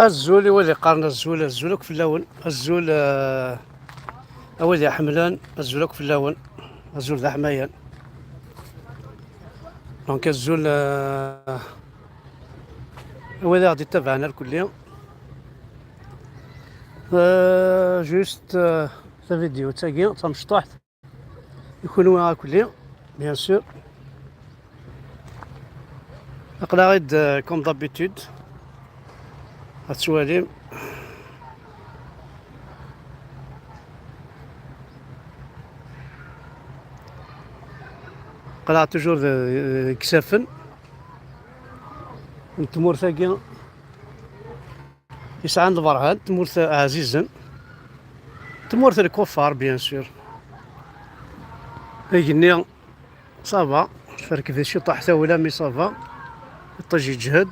الزول ولي قارن الزول في اللون الزول أولي حملان الزول في اللون الزول ذا حمايان دونك الزول أولي غادي تبعنا الكلية جوست ذا فيديو تاقي تمشطوحت يكونوا الكلية بيان سور أقلا غيد كوم دابيتود هاتسواليم قلع توجور كسافن تمور ثاقي يسعى عند برهان تمور عزيزا تمور الكفار بيان سور هيجني صافا فرك ذي شي طاح ولا مي صافا يطيج يجهد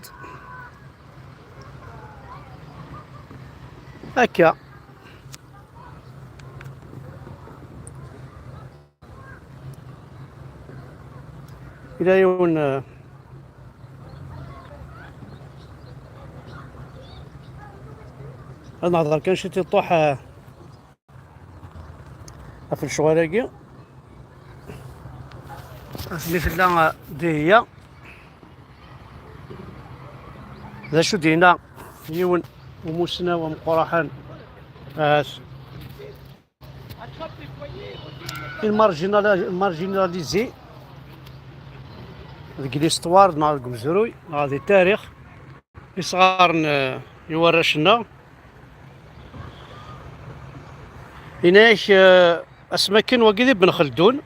هكا إلى يوم نهضر كان شي تطوح في الشغلاكي اسمي في الله دي هي ذا شو دينا يون ومسنا ومقرحان المارجيناليزي ديك ليستوار نهار القمزروي هذا التاريخ صغار يورشنا هناش اسماكن وكذا بن خلدون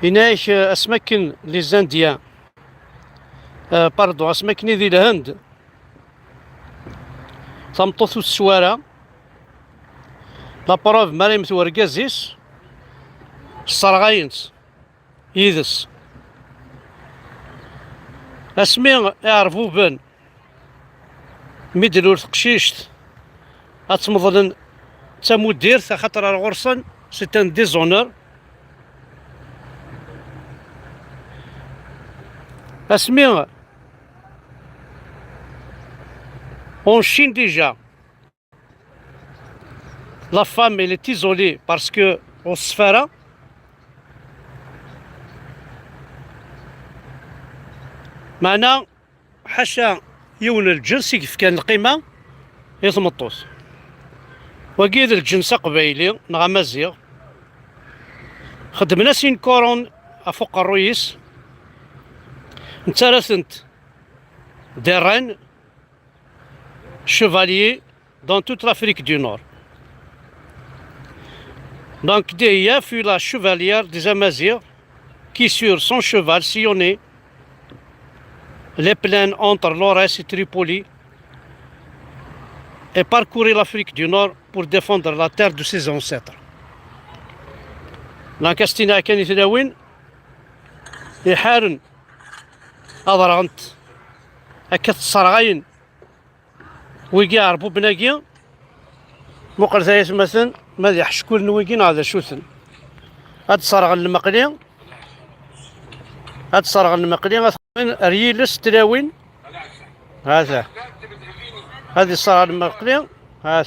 هناش اسماكن لي زانديان باردو اسماكن ذي الهند تمطوث السوارة لابروف مريم ورقازيس الصرغاينس يدس اسمي يعرفو بن ميدلو تقشيشت اتمضلن تمدير خاطر الغرسن سيتان ديزونور اسمي en Chine déjà, la femme elle est isolée parce que au Sfera, معنا حاشا يون الجنس كيف كان القيمة يثمطوس وكيد الجنس قبايلي نغا مزيغ خدمنا سين كورون فوق الرئيس نتارثنت ديران chevalier dans toute l'Afrique du Nord. Donc Deya fut la chevalière des Amazirs qui sur son cheval sillonnait les plaines entre Lorès et Tripoli et parcourait l'Afrique du Nord pour défendre la terre de ses ancêtres. لانكاستينا كان يتداوين يحارن أضرغنت أكثر الصرغين ويجي عربو بناقي مقر ثايس مثلا ما يحشكون نويجين هذا شوثن هاد صرغ المقلي هاد صرغ المقلي ريلس تلاوين هذا هذه الصرغ المقلي هذا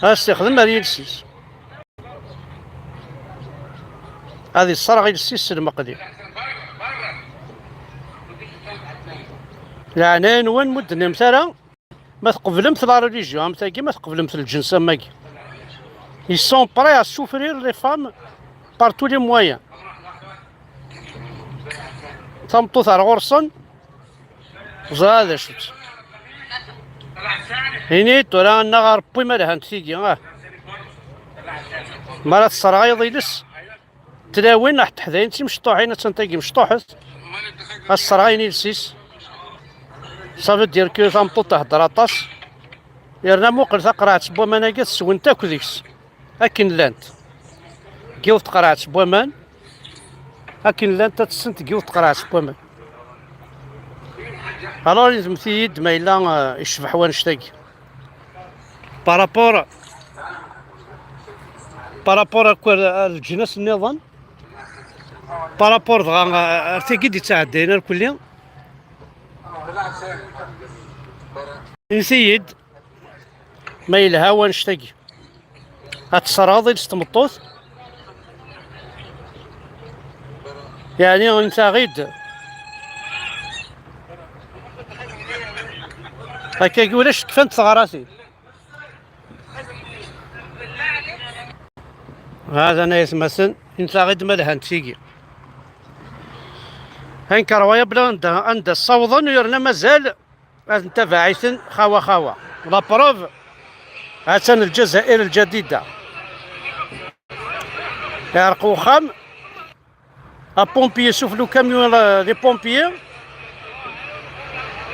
استخدم ريلسيس هذه الصرغ السيس المقلي يعني وين مدن مثلا ما تقبلمت لا ريليجيون مثلا ما تقبلمت الجنس ماكي ils sont prêts à souffrir les femmes par tous les moyens تمطوط على غرسن زاد شت هني ترى أنا غربي ما لها نتيجة مرات الصراغ يضيلس تلاوين راح تحذين تي مشطوحين تنتقي مشطوحت الصراغ ينسيس صافي دير كيو تمطوط تهدر طاس يرنا موقل تقرات بومان قد سوين تاكو ديكس هاكين لانت كيوت قرات بومان هاكين لانت تسنت كيوت قرات بومان الو لازم تيد ما الا يشبح وانشتاقي بارابور الجنس النظام بارابور دغا ارتيكي دي تعدينا الكلية نسيد ما يلها وانشتاقي هاد الصراضي لستمطوث يعني انت غيد هكا يقولش كفنت ثغراتي هذا انا يسمسن انت غيد مالها نتيجي هين كروايا بلا عند الصوضن يرنا مازال انت باعث خوا لا بروف هاتن الجزائر الجديدة يرقو خام ابومبيي سوفلو كاميون لي بومبيي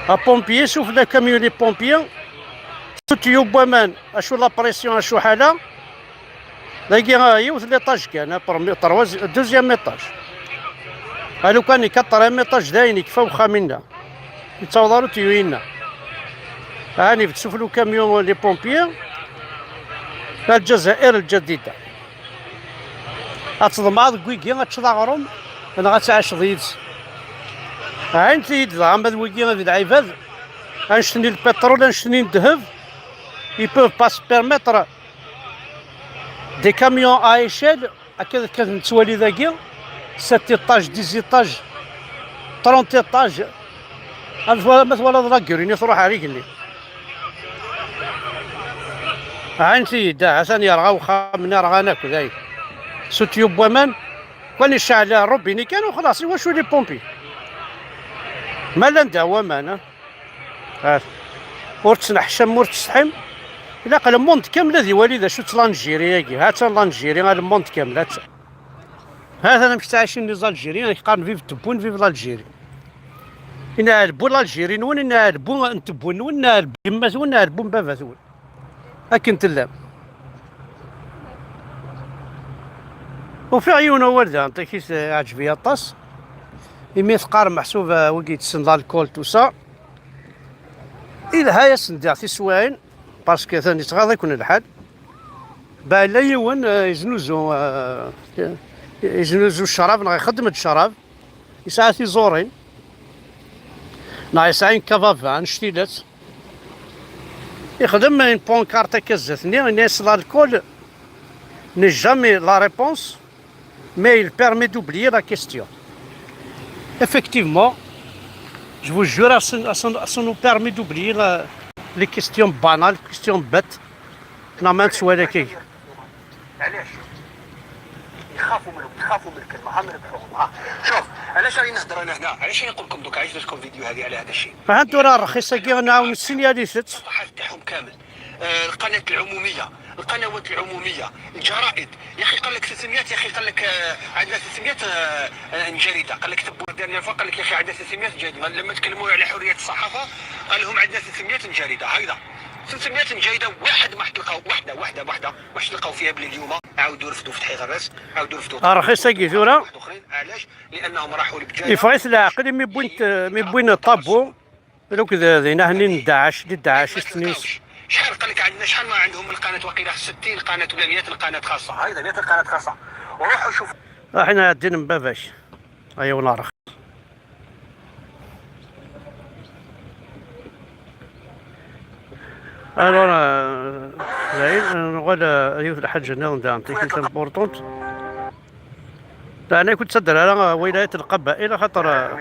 ابومبيي سوفلو كاميون لي بومبيي سوتيو بومان اشو لا بريسيون اشو حالة لاقي يوث ليطاج كان ترواز دوزيام ايطاج قالو كان يكثر ميطاج داين يكفى وخا منا يتصوروا تيوينا هاني بتسوفلو كاميون لي بومبيي الجزائر الجديدة أتصدم هذا كويكي غتشضاغرهم أنا غتعاش ضيد عين تيد عمد ويكي غادي العباد غنشتني البترول غنشتني الذهب يبوف با سبيرميتر دي كاميون ا ايشيل هكا كنتوالي ذاكي 7 ايطاج 10 ايطاج 30 ايطاج مثلا لاكوريني تروح عليك اللي عين سيد عشان يرغاو خامنا رغا ناكل هاي سوتيو بوامان كون يشعل الروبيني كانوا خلاص واش لي بومبي مالا نداوا مانا ورت نحشم ورت تسحم الا قال الموند كامله ذي والده شو تلانجيري هاكي هات لانجيري هذا الموند كامله هذا انا مش عايشين نزال الجيري قارن فيف تبون فيف الجيري إن البو الجيري وين إن البو نتبون وين البو يماز وين البو باباز وين هاكن تلام وفي عيونه ورده نعطيك عجبيه الطاس يمي ثقار محسوبه وكي تسند الكول توسا الى هاي سندع في سواين باسكو ثاني تغاضى يكون الحال بالا يوان يزنوزو الشراب نغي يخدم الشراب يسعى في زورين يسعين كافافان شتيلات يخدم ان بونكارتا كزاتني الناس الكول n'est jamais la réponse mais il permet d'oublier la question. Effectivement, je vous jure, ça nous permet d'oublier les questions banales, les questions bêtes. نعمل سؤال كي علاش يخافوا من الكلمه ها نربحوهم شوف علاش راني نهضر انا هنا علاش نقول لكم دوك علاش درت لكم فيديو هذه على هذا الشيء فهمتوا راه رخيصه كي نعاون السينياليست الصفحات تاعهم كامل القناه العموميه القنوات العموميه الجرائد يا اخي قال لك 300 يا اخي قال لك عندنا 300 جريده قال لك تبوا دارنا قال لك يا اخي عندنا 300 جريده لما تكلموا على حريه الصحافه قال لهم عندنا 300 جريده هيدا 300 جريده واحد ما تلقاو واحده واش تلقاو فيها بلي اليوم عاودوا رفدوا فتحي غراس عاودوا رفدوا رخيصه كي ثوره اخرين علاش لانهم راحوا لبجايه يفرس العقل مي بوين طابو لوك ذينا هني داعش سنيس شحال قال لك عندنا شحال ما عندهم القناه وقيله 60 قناه ولا 100 قناه خاصه هيدا 100 قناه خاصه وروحوا شوفوا احنا عندنا مباباش ايوا نارخ الوغ زين نقول ايوا الحاجه نعطيك انت امبورطونت انا كنت تصدر على ولايه القبائل خاطر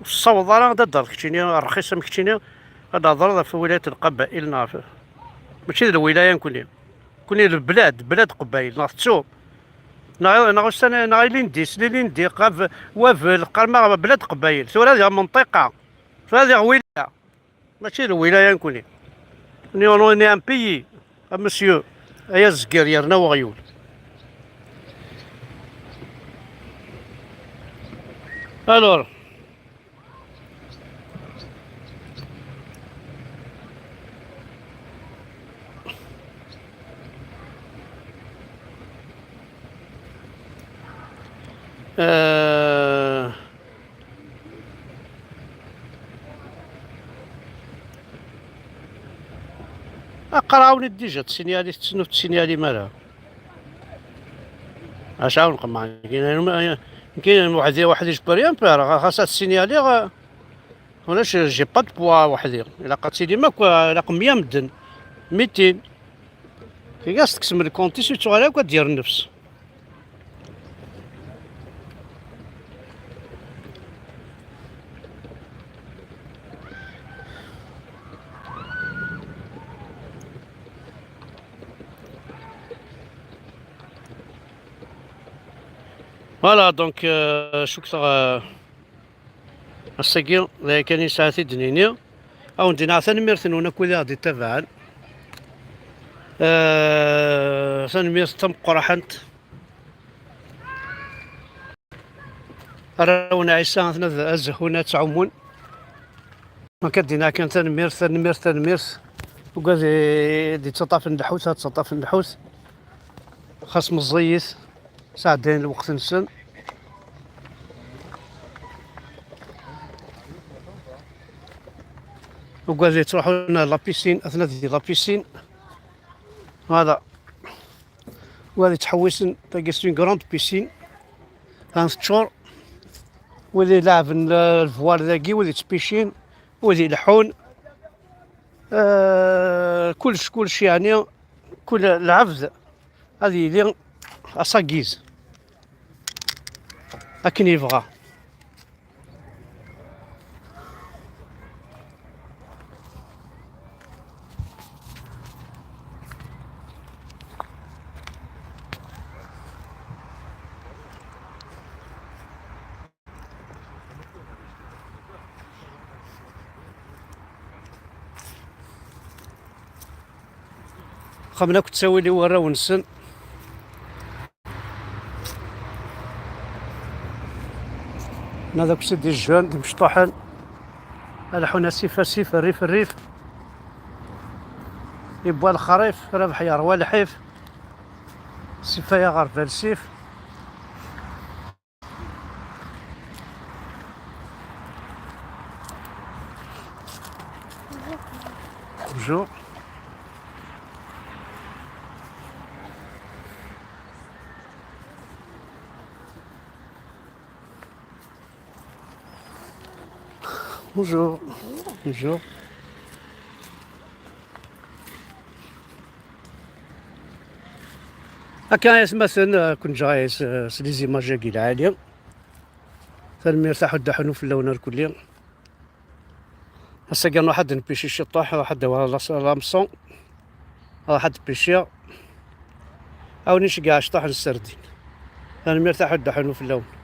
الصوت راه ضد كتشيني رخيصه مكتشيني هذا ضرر في ولايه القبائل نافع ماشي الولايه كوني البلاد بلاد قبائل ناخذتو نغ لينديس ليندي قاف وافل قرما بلاد قبايل سور هذه منطقة هذه ولاية ماشي الولاية نكوني ني ان بيي مسيو ايا الزكير يرنا وغيول الور قراوني ديجا تسينيالي تسنو تسينيالي مالها اش عاون قمع كاين واحد يجبر ينبار خاصها تسينيالي ولاش جي با دو بوا وحدي الا قاتي ديما رقم 100 مدن 200 كي قاس تقسم الكونتي سيتو على دير النفس فوالا دونك شكرا الساقي كاين ساعتي دنيني او ندينا ثاني ميرثن هنا كل غادي تبعا ثاني ميرث تم قرحنت راونا عيسى ثنا الزهونات تعومون ما كدينا كان ثاني ميرث وقال دي تطاف النحوس تطاف النحوس خاص مزيت ساعدين الوقت نسن وقال لي تروحوا لنا لابيسين اثناء ديال لابيسين هذا وهذه تحوسن تلقى سين كروند بيسين غنتشور ولي لاعب الفوار ذاكي ولي تبيشين ولي لحون كلشي يعني كل العفز هذه اللي اساكيز اكن يبغى خمنا كنت تسوي لي ورا ونسن هذا كسد ديال الجوان دي مشطوحين على حنا سيف الريف يبوا الخريف ربح يا روى الحيف سيفا يا غرب السيف بونجور بونجور بونجور هكا مثلا كنت جايس لي زيماج كي العاليه فالمرتاح ودحنو في اللون الكلي هسا كان واحد نبيشي شطاح واحد لامسون واحد بيشيا او نيش كاع شطاح السردين فالمرتاح ودحنو في اللون